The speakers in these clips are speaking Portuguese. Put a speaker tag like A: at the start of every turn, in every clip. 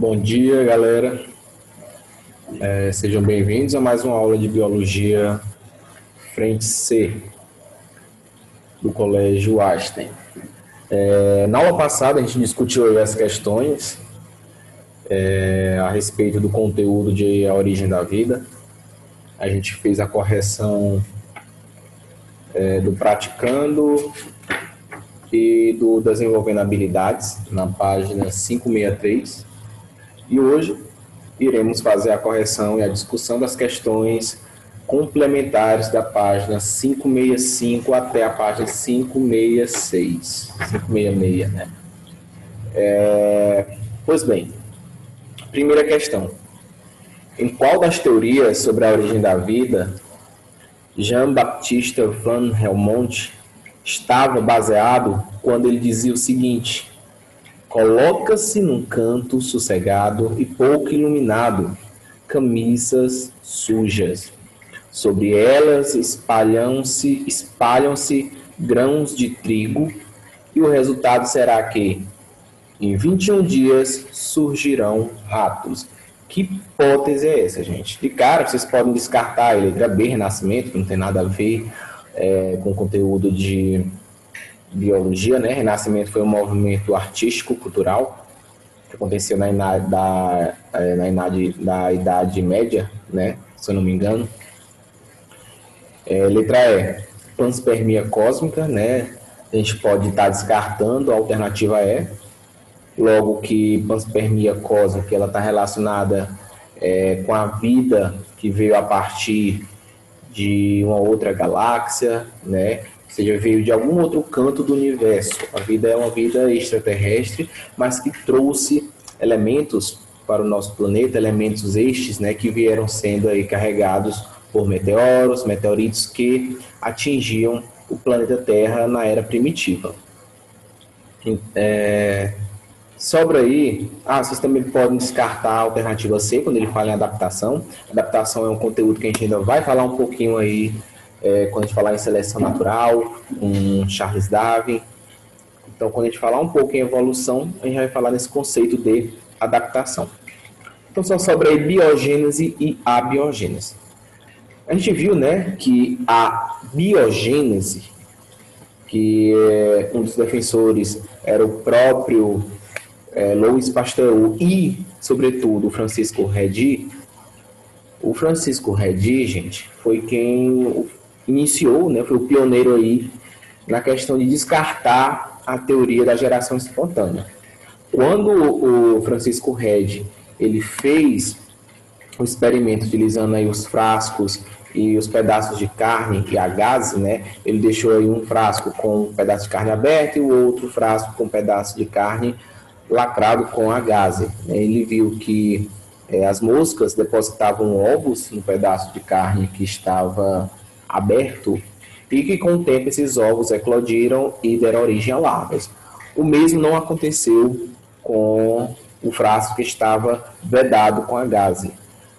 A: Bom dia, galera. Sejam bem-vindos a mais uma aula de Biologia Frente C, do Colégio Einstein. Na aula passada, a gente discutiu aí as questões a respeito do conteúdo de A Origem da Vida. A gente fez a correção do Praticando e do Desenvolvendo Habilidades, na página 563. E hoje iremos fazer a correção e a discussão das questões complementares da página 565 até a página 566, 566, né? Pois bem, primeira questão. Em qual das teorias sobre a origem da vida Jean-Baptiste van Helmont estava baseado quando ele dizia o seguinte: coloca-se num canto sossegado e pouco iluminado, camisas sujas. Sobre elas espalham-se grãos de trigo, e o resultado será que, em 21 dias, surgirão ratos. Que hipótese é essa, gente? De cara, vocês podem descartar a letra B, Renascimento, que não tem nada a ver com o conteúdo de biologia, né? Renascimento foi um movimento artístico, cultural, que aconteceu na Idade Média, né? Se eu não me engano. Letra E, panspermia cósmica, né? A gente pode estar descartando a alternativa E, logo que panspermia cósmica ela está relacionada com a vida que veio a partir de uma outra galáxia, né? Ou seja, veio de algum outro canto do universo. A vida é uma vida extraterrestre, mas que trouxe elementos para o nosso planeta, elementos estes, né, que vieram sendo aí carregados por meteoros, meteoritos que atingiam o planeta Terra na era primitiva. Sobra aí, vocês também podem descartar a alternativa C quando ele fala em adaptação. Adaptação é um conteúdo que a gente ainda vai falar um pouquinho aí quando a gente falar em seleção natural, com Charles Darwin. Então, quando a gente falar um pouco em evolução, a gente vai falar nesse conceito de adaptação. Então, só sobra aí biogênese e abiogênese. A gente viu, né, que a biogênese, que um dos defensores era o próprio Louis Pasteur e, sobretudo, o Francisco Redi. O Francisco Redi, gente, foi quem iniciou, né, foi o pioneiro aí na questão de descartar a teoria da geração espontânea. Quando o Francisco Redi ele fez o experimento utilizando aí os frascos e os pedaços de carne e a gaze, né? Ele deixou aí um frasco com um pedaço de carne aberto e o outro frasco com um pedaço de carne lacrado com a gaze. Ele viu que as moscas depositavam ovos no pedaço de carne que estava aberto e que com o tempo esses ovos eclodiram e deram origem a larvas. O mesmo não aconteceu com o frasco que estava vedado com a gaze,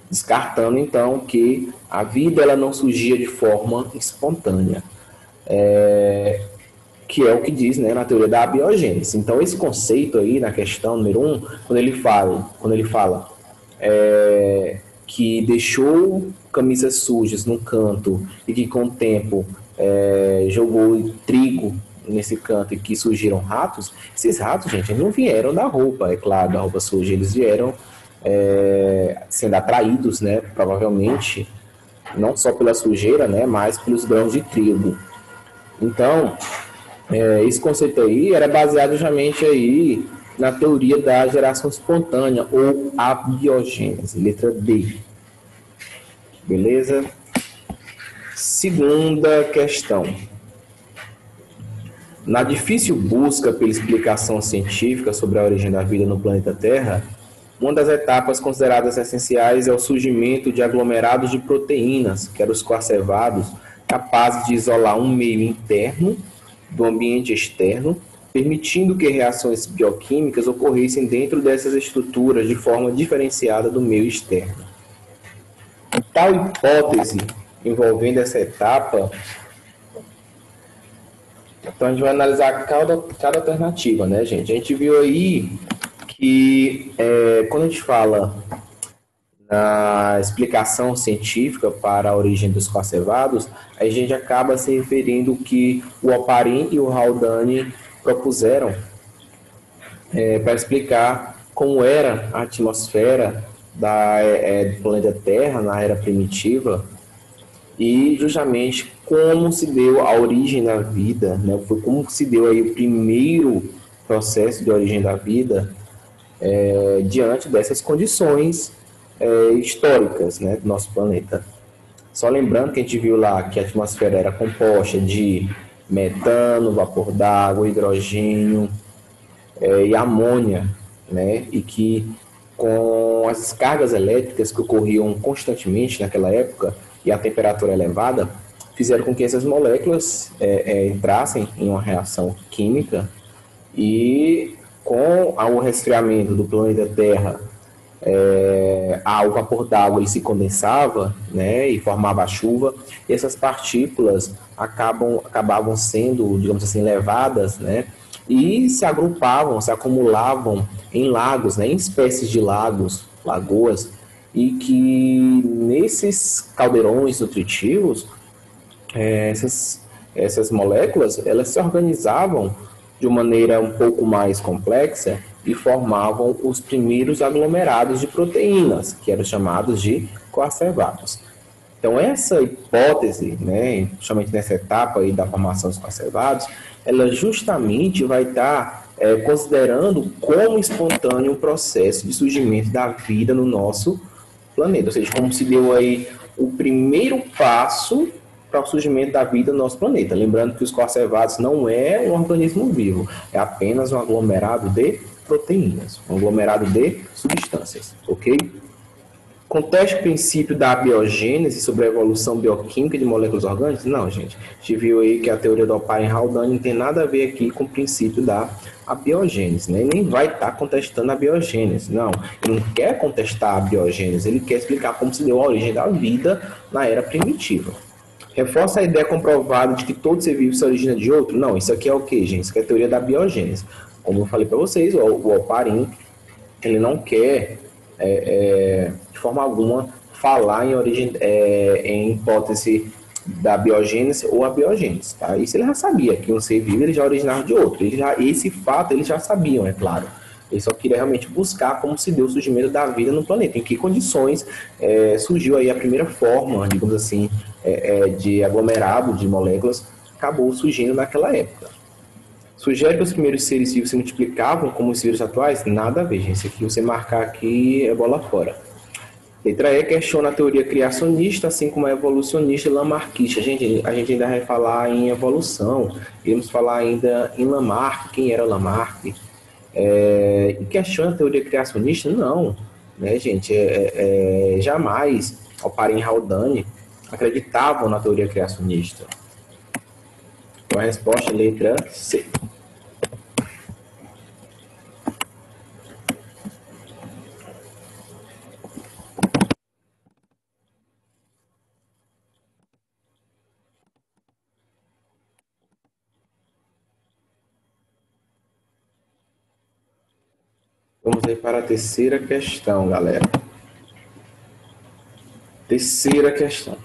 A: descartando então que a vida ela não surgia de forma espontânea, que é o que diz, né, na teoria da abiogênese. Então esse conceito aí na questão número 1, quando ele fala que deixou camisas sujas no canto e que com o tempo jogou trigo nesse canto e que surgiram ratos, esses ratos, gente, eles não vieram da roupa, é claro, da roupa suja, eles vieram sendo atraídos, né, provavelmente, não só pela sujeira, né, mas pelos grãos de trigo. Então, esse conceito aí era baseado justamente aí na teoria da geração espontânea ou abiogênese, letra D. Beleza? Segunda questão. Na difícil busca pela explicação científica sobre a origem da vida no planeta Terra, uma das etapas consideradas essenciais é o surgimento de aglomerados de proteínas, que eram os coacervados, capazes de isolar um meio interno do ambiente externo, permitindo que reações bioquímicas ocorressem dentro dessas estruturas de forma diferenciada do meio externo. Tal hipótese envolvendo essa etapa, então a gente vai analisar cada alternativa, né, gente? A gente viu aí que quando a gente fala na explicação científica para a origem dos coacervados, a gente acaba se referindo que o Oparin e o Haldane propuseram para explicar como era a atmosfera do planeta Terra na era primitiva e justamente como se deu a origem da vida, né? Foi como se deu aí o primeiro processo de origem da vida diante dessas condições históricas, né, do nosso planeta. Só lembrando que a gente viu lá que a atmosfera era composta de metano, vapor d'água, hidrogênio e amônia, né, e que com as descargas elétricas que ocorriam constantemente naquela época e a temperatura elevada, fizeram com que essas moléculas entrassem em uma reação química e com o resfriamento do planeta Terra, o vapor d'água ele se condensava, né, e formava a chuva, e essas partículas acabavam sendo, digamos assim, levadas, né, e se agrupavam, se acumulavam em lagos, né, em espécies de lagos, lagoas, e que nesses caldeirões nutritivos, essas moléculas, elas se organizavam de uma maneira um pouco mais complexa e formavam os primeiros aglomerados de proteínas, que eram chamados de coacervados. Então, essa hipótese, né, justamente nessa etapa aí da formação dos coacervados, ela justamente vai estar considerando como espontâneo o processo de surgimento da vida no nosso planeta, ou seja, como se deu aí o primeiro passo para o surgimento da vida no nosso planeta. Lembrando que os coacervados não é um organismo vivo, é apenas um aglomerado de proteínas, um aglomerado de substâncias, ok? Conteste o princípio da abiogênese sobre a evolução bioquímica de moléculas orgânicas? Não, gente. A gente viu aí que a teoria do Oparin-Haldane não tem nada a ver aqui com o princípio da abiogênese, né? Nem vai estar contestando a biogênese, não. Ele não quer contestar a biogênese, ele quer explicar como se deu a origem da vida na era primitiva. Reforça a ideia comprovada de que todo ser vivo se origina de outro? Não, isso aqui é o quê, gente? Isso aqui é a teoria da biogênese. Como eu falei para vocês, o Oparin, ele não quer, de forma alguma, falar em origem, em hipótese da biogênese ou abiogênese, tá? Isso ele já sabia, que um ser vivo ele já originava de outro. Esse fato eles já sabiam, é claro. Ele só queria realmente buscar como se deu o surgimento da vida no planeta, em que condições surgiu aí a primeira forma, digamos assim, de aglomerado de moléculas, acabou surgindo naquela época. Sugere que os primeiros seres vivos se multiplicavam como os vírus atuais? Nada a ver, gente. Isso aqui, você marcar aqui, é bola fora. Letra E questiona a teoria criacionista, assim como a evolucionista e lamarckista. A gente ainda vai falar em evolução, iremos falar ainda em Lamarck, quem era Lamarck. E questiona a teoria criacionista? Não, né, gente? Jamais Oparin-Haldane acreditavam na teoria criacionista. Então a resposta é letra C. Vamos aí para a terceira questão, galera. Terceira questão.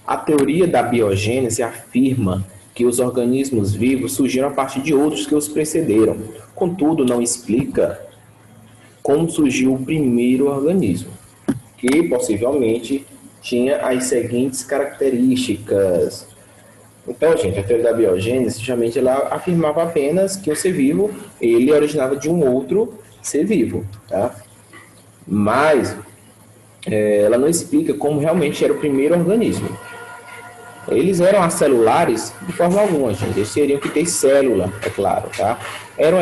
A: A teoria da biogênese afirma que os organismos vivos surgiram a partir de outros que os precederam. Contudo, não explica como surgiu o primeiro organismo, que possivelmente tinha as seguintes características. Então, gente, a teoria da biogênese, justamente, ela afirmava apenas que o ser vivo, ele originava de um outro ser vivo, tá? Mas ela não explica como realmente era o primeiro organismo. Eles eram acelulares de forma alguma, gente. Eles teriam que ter célula, é claro, tá? Eram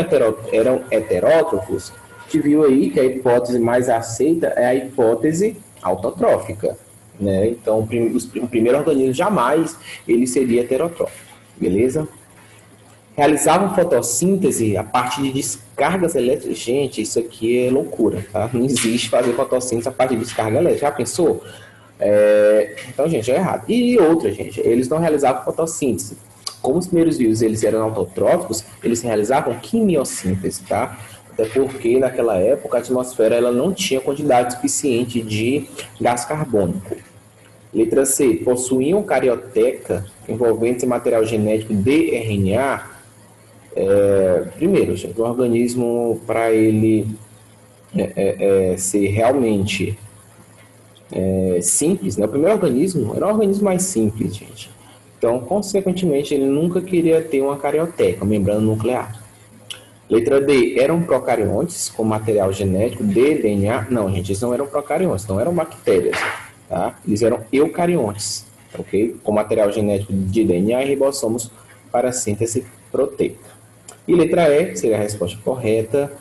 A: heterótrofos. A gente viu aí que a hipótese mais aceita é a hipótese autotrófica, né? Então, o primeiro organismo jamais ele seria heterotrófico, beleza? Realizavam fotossíntese a partir de descargas elétricas. Gente, isso aqui é loucura, tá? Não existe fazer fotossíntese a partir de descarga elétrica. Já pensou? Então, gente, é errado. E outra, gente, eles não realizavam fotossíntese. Como os primeiros vírus eles eram autotróficos, eles realizavam quimiossíntese, tá? até porque naquela época a atmosfera ela não tinha quantidade suficiente de gás carbônico. Letra C, possuíam carioteca envolvente material genético de RNA. Primeiro, gente, o organismo, para ele ser realmente simples, né? O primeiro organismo era um organismo mais simples, gente. Então, consequentemente, ele nunca queria ter uma carioteca, uma membrana nuclear. Letra D, eram procariontes com material genético de DNA? Não, gente, eles não eram procariontes, não eram bactérias, tá? Eles eram eucariontes, ok? Com material genético de DNA e ribossomos para síntese proteica. E letra E, seria a resposta correta.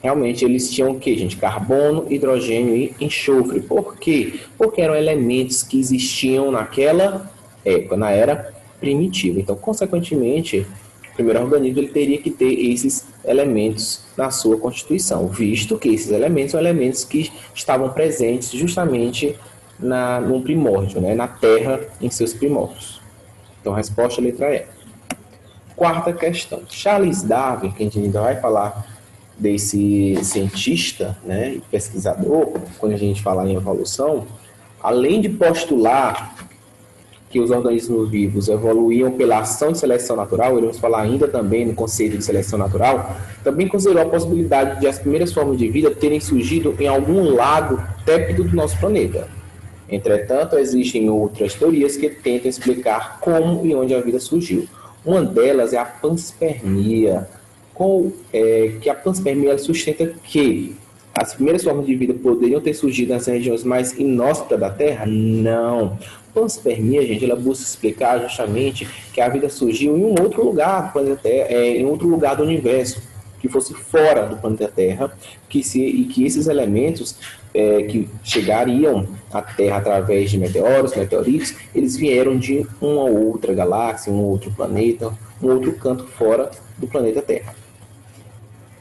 A: Realmente eles tinham o que, gente? Carbono, hidrogênio e enxofre. Por quê? Porque eram elementos que existiam naquela época, na era primitiva. Então, consequentemente, o primeiro organismo ele teria que ter esses elementos na sua constituição, visto que esses elementos são elementos que estavam presentes justamente no primórdio, né? Na Terra em seus primórdios. Então, a resposta é a letra E. Quarta questão. Charles Darwin, que a gente ainda vai falar desse cientista, né, e pesquisador, quando a gente fala em evolução, além de postular que os organismos vivos evoluíam pela ação de seleção natural, iremos falar ainda também no conceito de seleção natural, também considerou a possibilidade de as primeiras formas de vida terem surgido em algum lago tépido do nosso planeta. Entretanto, existem outras teorias que tentam explicar como e onde a vida surgiu. Uma delas é a panspermia, que a panspermia sustenta que as primeiras formas de vida poderiam ter surgido nas regiões mais inóspitas da Terra? Não. Panspermia, gente, ela busca explicar justamente que a vida surgiu em um outro lugar do planeta Terra, em outro lugar do universo, que fosse fora do planeta Terra, e que esses elementos que chegariam à Terra através de meteoros, meteoritos, eles vieram de uma outra galáxia, um outro planeta, um outro canto fora do planeta Terra.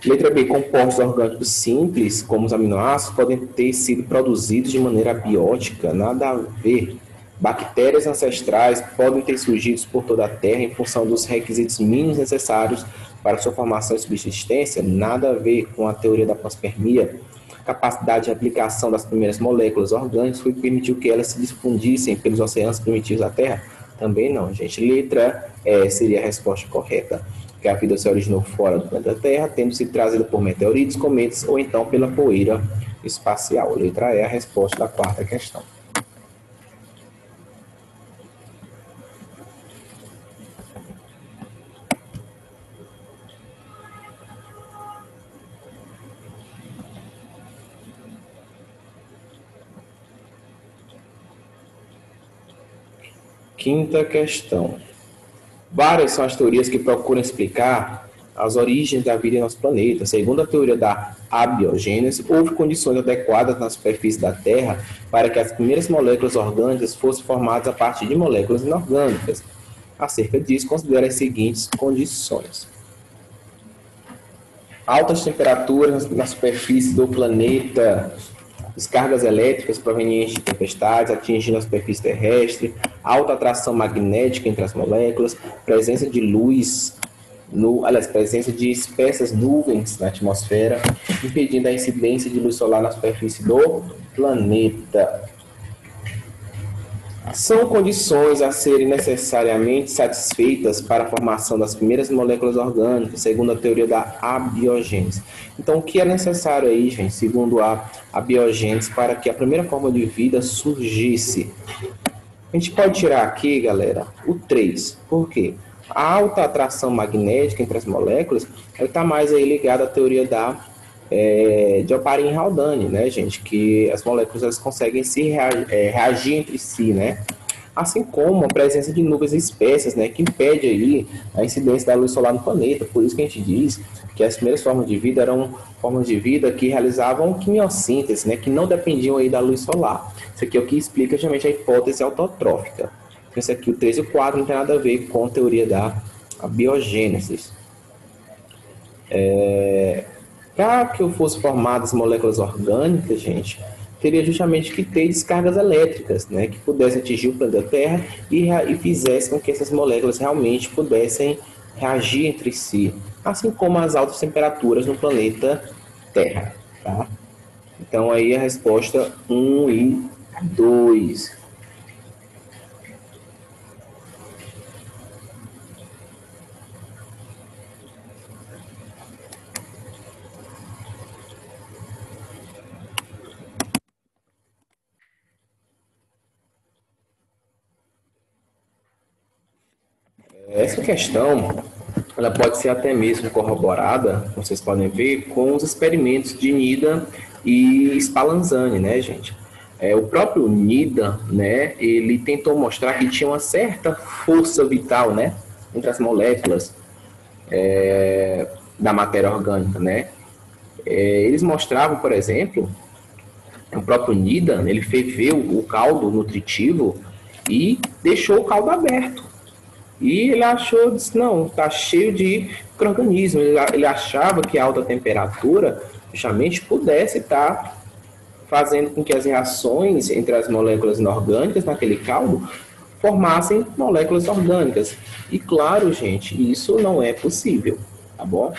A: Letra B. Compostos orgânicos simples, como os aminoácidos, podem ter sido produzidos de maneira abiótica. Nada a ver. Bactérias ancestrais podem ter surgido por toda a Terra em função dos requisitos mínimos necessários para sua formação e subsistência. Nada a ver com a teoria da panspermia. A capacidade de aplicação das primeiras moléculas orgânicas foi que permitiu que elas se difundissem pelos oceanos primitivos da Terra? Também não, gente. Letra E seria a resposta correta, que a vida se originou fora do planeta Terra, tendo sido trazida por meteoritos, cometas ou então pela poeira espacial. Letra E é a resposta da quarta questão. Quinta questão. Várias são as teorias que procuram explicar as origens da vida em nosso planeta. Segundo a teoria da abiogênese, houve condições adequadas na superfície da Terra para que as primeiras moléculas orgânicas fossem formadas a partir de moléculas inorgânicas. Acerca disso, considere as seguintes condições. Altas temperaturas na superfície do planeta, descargas elétricas provenientes de tempestades atingindo a superfície terrestre, alta atração magnética entre as moléculas, presença de luz, presença de espessas nuvens na atmosfera, impedindo a incidência de luz solar na superfície do planeta. São condições a serem necessariamente satisfeitas para a formação das primeiras moléculas orgânicas, segundo a teoria da abiogênese. Então, o que é necessário aí, gente, segundo a abiogênese, para que a primeira forma de vida surgisse? A gente pode tirar aqui, galera, o 3. Por quê? A alta atração magnética entre as moléculas está mais aí ligada à teoria de Oparin-Haldane, né, gente? Que as moléculas elas conseguem reagir entre si, né? Assim como a presença de nuvens espessas, né, que impede aí a incidência da luz solar no planeta. Por isso que a gente diz que as primeiras formas de vida eram formas de vida que realizavam quimiossíntese, né, que não dependiam aí da luz solar. Isso aqui é o que explica justamente a hipótese autotrófica. Então, isso aqui, o 3 e o 4, não tem nada a ver com a teoria da biogênese. Para que fossem formadas moléculas orgânicas, gente, teria justamente que ter descargas elétricas, né, que pudessem atingir o planeta Terra e fizessem com que essas moléculas realmente pudessem reagir entre si, assim como as altas temperaturas no planeta terra, tá? Então aí a resposta 1 e 2. Essa questão, ela pode ser até mesmo corroborada, como vocês podem ver, com os experimentos de Nida e Spallanzani, né, gente? O próprio Nida, né, ele tentou mostrar que tinha uma certa força vital, né, entre as moléculas da matéria orgânica, né? Eles mostravam, por exemplo, o próprio Nida, ele ferveu o caldo nutritivo e deixou o caldo aberto. E ele achou, disse, não, está cheio de micro-organismos. Ele achava que a alta temperatura justamente pudesse estar fazendo com que as reações entre as moléculas inorgânicas naquele caldo formassem moléculas orgânicas. E claro, gente, isso não é possível, tá bom?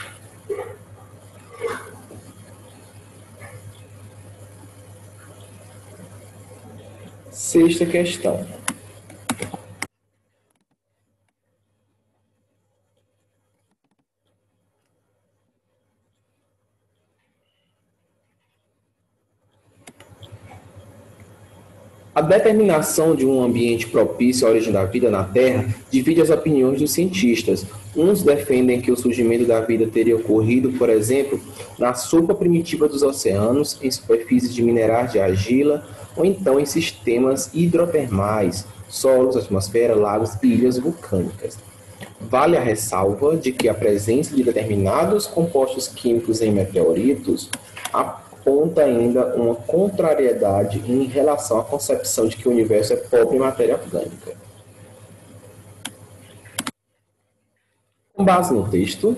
A: Sexta questão. A determinação de um ambiente propício à origem da vida na Terra divide as opiniões dos cientistas. Uns defendem que o surgimento da vida teria ocorrido, por exemplo, na sopa primitiva dos oceanos, em superfícies de minerais de argila, ou então em sistemas hidrotermais, solos, atmosfera, lagos e ilhas vulcânicas. Vale a ressalva de que a presença de determinados compostos químicos em meteoritos aponta ainda uma contrariedade em relação à concepção de que o universo é pobre em matéria orgânica. Com base no texto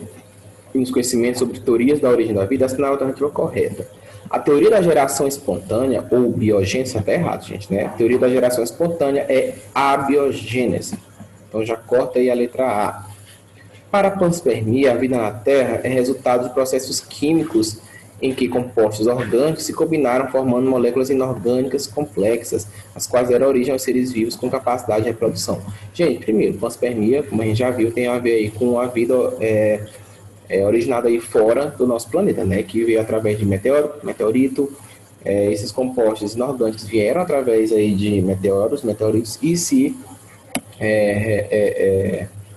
A: e nos conhecimentos sobre teorias da origem da vida, assinala a alternativa correta. A teoria da geração espontânea, ou biogênese, está errado, gente, né? A teoria da geração espontânea é abiogênese. Então já corta aí a letra A. Para a panspermia, a vida na Terra é resultado de processos químicos em que compostos orgânicos se combinaram formando moléculas inorgânicas complexas, as quais deram origem aos seres vivos com capacidade de reprodução. Gente, primeiro, panspermia, como a gente já viu, tem a ver aí com a vida originada aí fora do nosso planeta, né? Que veio através de meteorito. Esses compostos inorgânicos vieram através aí de meteoritos, e se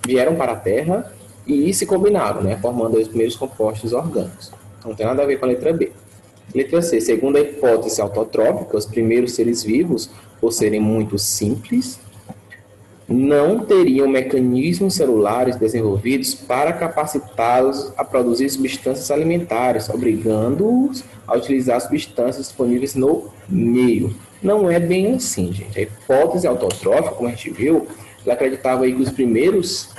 A: vieram para a Terra e se combinaram, né? Formando os primeiros compostos orgânicos. Não tem nada a ver com a letra B. Letra C. Segundo a hipótese autotrófica, os primeiros seres vivos, por serem muito simples, não teriam mecanismos celulares desenvolvidos para capacitá-los a produzir substâncias alimentares, obrigando-os a utilizar substâncias disponíveis no meio. Não é bem assim, gente. A hipótese autotrófica, como a gente viu, ela acreditava aí que os primeiros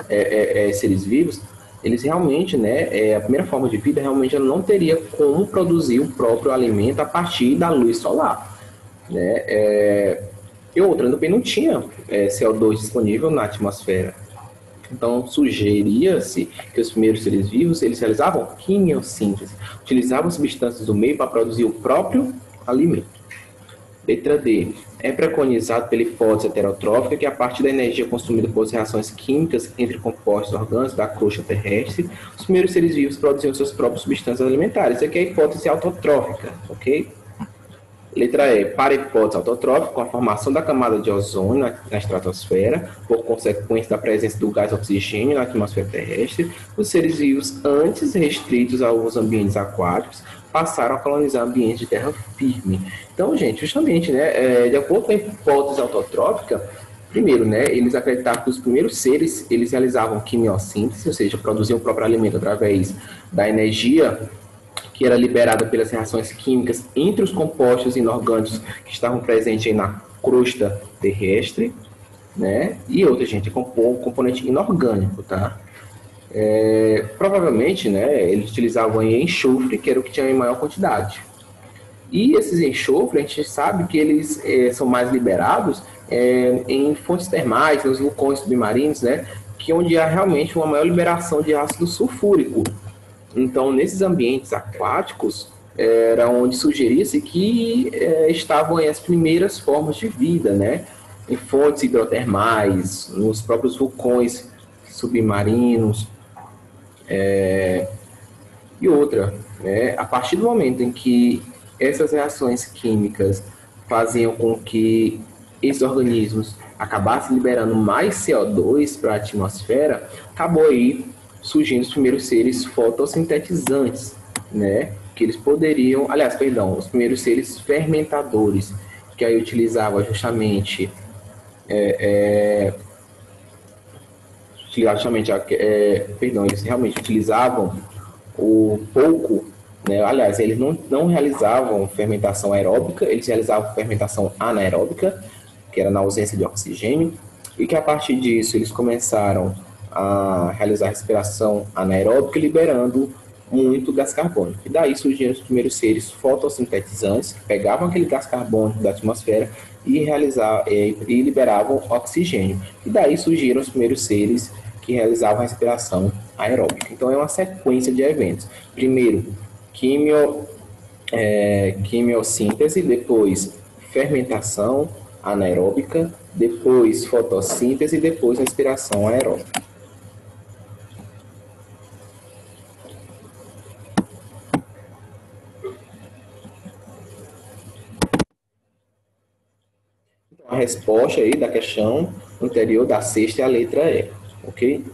A: seres vivos, eles realmente, né, a primeira forma de vida realmente ela não teria como produzir o próprio alimento a partir da luz solar, né? E outra, também não tinha CO2 disponível na atmosfera. Então, sugeria-se que os primeiros seres vivos, eles realizavam quimiossíntese, utilizavam substâncias do meio para produzir o próprio alimento. Letra D. É preconizado pela hipótese heterotrófica que a partir da energia consumida por reações químicas entre compostos orgânicos da crosta terrestre, os primeiros seres vivos produziam suas próprias substâncias alimentares. Isso aqui é a hipótese autotrófica, ok? Letra E. Para a hipótese autotrófica, com a formação da camada de ozônio na estratosfera, por consequência da presença do gás oxigênio na atmosfera terrestre, os seres vivos, antes restritos aos ambientes aquáticos, passaram a colonizar ambientes de terra firme. Então, gente, justamente, né, de acordo com a hipótese autotrófica, primeiro, né, eles acreditavam que os primeiros seres, eles realizavam quimiossíntese, ou seja, produziam o próprio alimento através da energia que era liberada pelas reações químicas entre os compostos inorgânicos que estavam presentes aí na crosta terrestre, né? E outra, gente, componente inorgânico, tá? Provavelmente, né, eles utilizavam aí enxofre, que era o que tinha em maior quantidade. E esses enxofres, a gente sabe que eles são mais liberados em fontes termais, nos vulcões submarinos, né? Que onde há realmente uma maior liberação de ácido sulfúrico. Então, nesses ambientes aquáticos, era onde sugeria-se que estavam aí as primeiras formas de vida, né? Em fontes hidrotermais, nos próprios vulcões submarinos, e outra, né? A partir do momento em que essas reações químicas faziam com que esses organismos acabassem liberando mais CO2 para a atmosfera, acabou aí surgindo os primeiros seres fotossintetizantes, né? Que eles poderiam, aliás, perdão, os primeiros seres fermentadores, que aí utilizavam justamente, perdão, eles realmente utilizavam o pouco, né? Aliás, eles não realizavam fermentação aeróbica, eles realizavam fermentação anaeróbica, que era na ausência de oxigênio, e que a partir disso eles começaram a realizar respiração anaeróbica, liberando muito gás carbônico. E daí surgiram os primeiros seres fotossintetizantes, que pegavam aquele gás carbônico da atmosfera e liberavam oxigênio. E daí surgiram os primeiros seres que realizavam respiração aeróbica. Então é uma sequência de eventos. Primeiro, quimiossíntese, depois fermentação anaeróbica, depois fotossíntese e depois respiração aeróbica. Então, a resposta aí da questão anterior da sexta é a letra E, ok?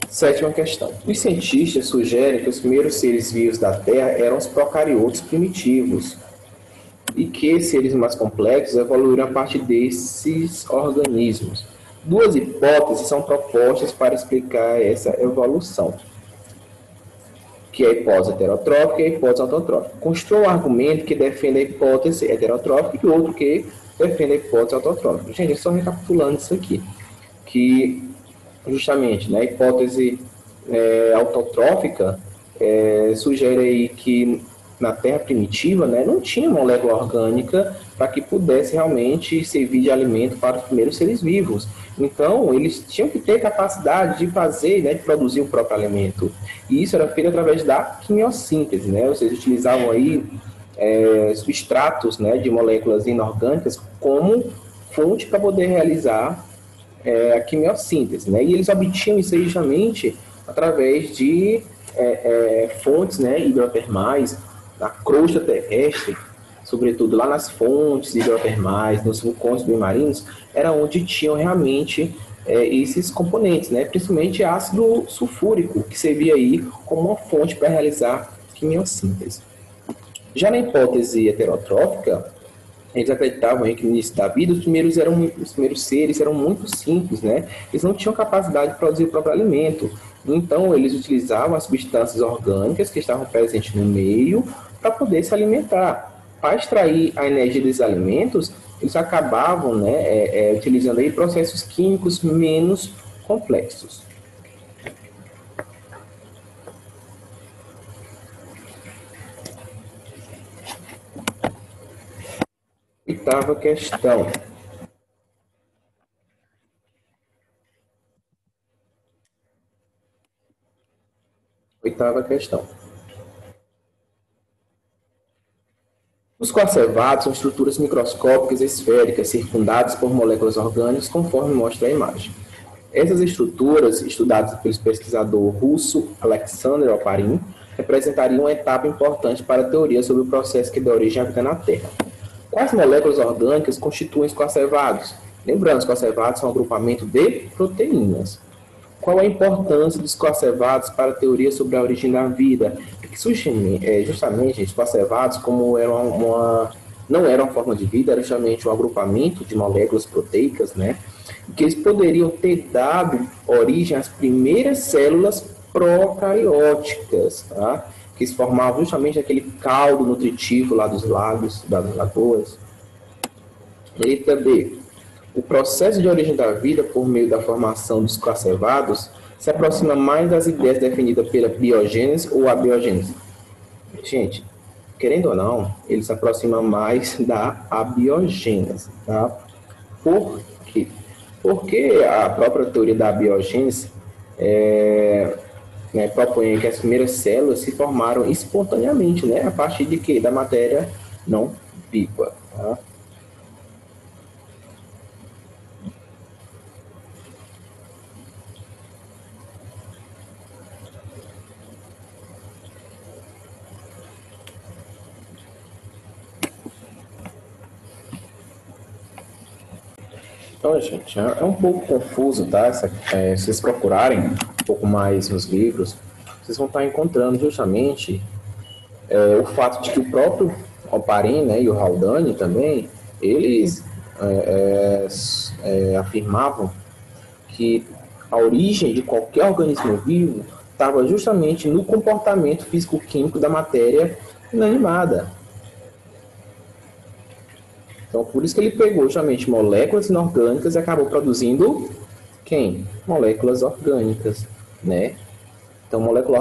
A: Sétima questão. Os cientistas sugerem que os primeiros seres vivos da Terra eram os procariotos primitivos e que seres mais complexos evoluíram a partir desses organismos. Duas hipóteses são propostas para explicar essa evolução, que é a hipótese heterotrófica e a hipótese autotrófica. Construa um argumento que defende a hipótese heterotrófica e outro que defende a hipótese autotrófica. Gente, só recapitulando isso aqui, que justamente, né, a hipótese autotrófica sugere aí que na Terra primitiva, né, não tinha molécula orgânica para que pudesse realmente servir de alimento para os primeiros seres vivos. Então, eles tinham que ter capacidade de fazer, né, de produzir o próprio alimento. E isso era feito através da quimiossíntese, né? Vocês utilizavam aí substratos, né, de moléculas inorgânicas como fonte para poder realizar a quimiossíntese, né? E eles obtinham isso aí justamente através de fontes, né, hidrotermais, na crosta terrestre, sobretudo lá nas fontes hidrotermais, nos vulcões submarinos, era onde tinham realmente esses componentes, né? Principalmente ácido sulfúrico, que servia aí como uma fonte para realizar quimiossíntese. Já na hipótese heterotrófica, eles acreditavam aí que no início da vida os primeiros seres eram muito simples, né? Eles não tinham capacidade de produzir o próprio alimento. Então, eles utilizavam as substâncias orgânicas que estavam presentes no meio para poder se alimentar. Para extrair a energia desses alimentos, eles acabavam, né, utilizando aí processos químicos menos complexos. Oitava questão. Os coacervados são estruturas microscópicas esféricas circundadas por moléculas orgânicas, conforme mostra a imagem. Essas estruturas, estudadas pelo pesquisador russo Alexander Oparin, representariam uma etapa importante para a teoria sobre o processo que dá origem à vida na Terra. Quais moléculas orgânicas constituem os coacervados? Lembrando, os coacervados são um agrupamento de proteínas. Qual a importância dos coacervados para a teoria sobre a origem da vida? Porque justamente os coacervados, como não eram uma forma de vida, era justamente um agrupamento de moléculas proteicas, né? Que eles poderiam ter dado origem às primeiras células procarióticas, tá? Que se formavam justamente aquele caldo nutritivo lá dos lagos, das lagoas. Letra B. O processo de origem da vida por meio da formação dos coacervados se aproxima mais das ideias definidas pela biogênese ou abiogênese. Gente, querendo ou não, ele se aproxima mais da abiogênese, tá? Por quê? Porque a própria teoria da abiogênese né, propõe que as primeiras células se formaram espontaneamente, né, a partir de quê? Da matéria não viva. Tá? Então, gente, é um pouco confuso, tá? Se vocês procurarem um pouco mais nos livros, vocês vão estar encontrando justamente o fato de que o próprio Oparin, né, e o Haldane também, eles afirmavam que a origem de qualquer organismo vivo estava justamente no comportamento físico-químico da matéria inanimada. Então, por isso que ele pegou justamente moléculas inorgânicas e acabou produzindo quem? Moléculas orgânicas, né? Então, molécula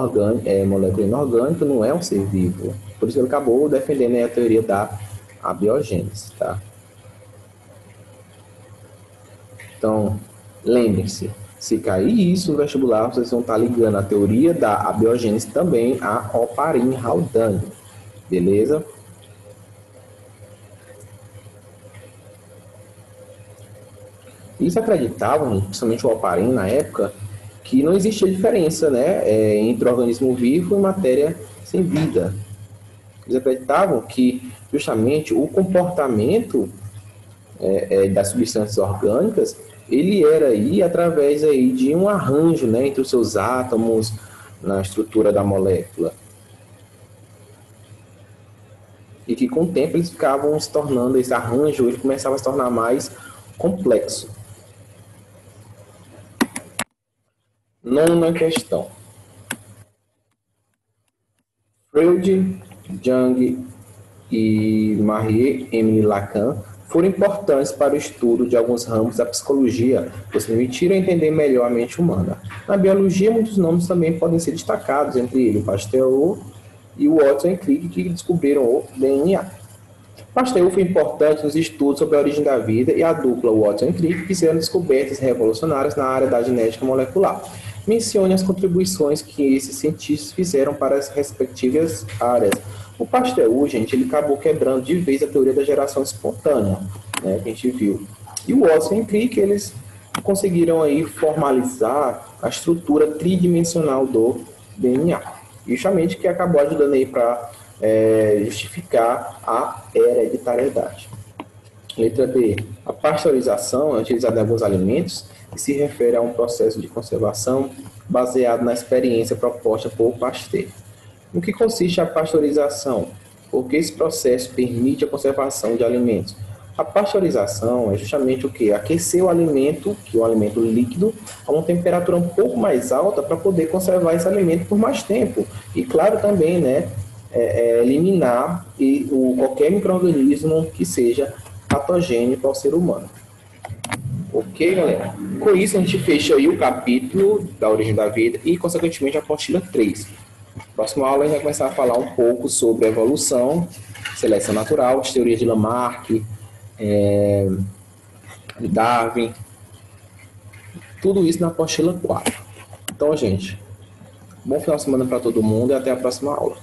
A: inorgânica não é um ser vivo. Por isso que ele acabou defendendo, né, a teoria da abiogênese, tá? Então, lembrem-se, se cair isso no vestibular, vocês vão estar ligando a teoria da abiogênese também a Oparin-Haldane, beleza? Eles acreditavam, principalmente o Oparin na época, que não existia diferença, né, entre organismo vivo e matéria sem vida. Eles acreditavam que justamente o comportamento das substâncias orgânicas ele era aí através aí de um arranjo, né, entre os seus átomos na estrutura da molécula. E que com o tempo eles ficavam se tornando, esse arranjo ele começava a se tornar mais complexo. Nona questão. Freud, Jung e Marie-Émile Lacan foram importantes para o estudo de alguns ramos da psicologia, pois permitiram entender melhor a mente humana. Na biologia, muitos nomes também podem ser destacados, entre eles Pasteur e o Watson e Crick, que descobriram o DNA. Pasteur foi importante nos estudos sobre a origem da vida e a dupla Watson e Crick fizeram descobertas revolucionárias na área da genética molecular. Mencione as contribuições que esses cientistas fizeram para as respectivas áreas. O Pasteur, gente, ele acabou quebrando de vez a teoria da geração espontânea, né, que a gente viu. E o Watson e Crick, eles conseguiram aí formalizar a estrutura tridimensional do DNA. E justamente que acabou ajudando aí para justificar a hereditariedade. Letra D. A pasteurização é utilizada em alguns alimentos e se refere a um processo de conservação baseado na experiência proposta por Pasteur. No que consiste a pasteurização? Porque esse processo permite a conservação de alimentos. A pasteurização é justamente o que? Aquecer o alimento, que é um alimento líquido, a uma temperatura um pouco mais alta para poder conservar esse alimento por mais tempo. E claro também, né, eliminar qualquer micro-organismo que seja patogênico ao ser humano. Ok, galera? Com isso, a gente fecha aí o capítulo da origem da vida e, consequentemente, a apostila 3. Próxima aula, a gente vai começar a falar um pouco sobre a evolução, seleção natural, teoria de Lamarck, Darwin, tudo isso na apostila 4. Então, gente, bom final de semana para todo mundo e até a próxima aula.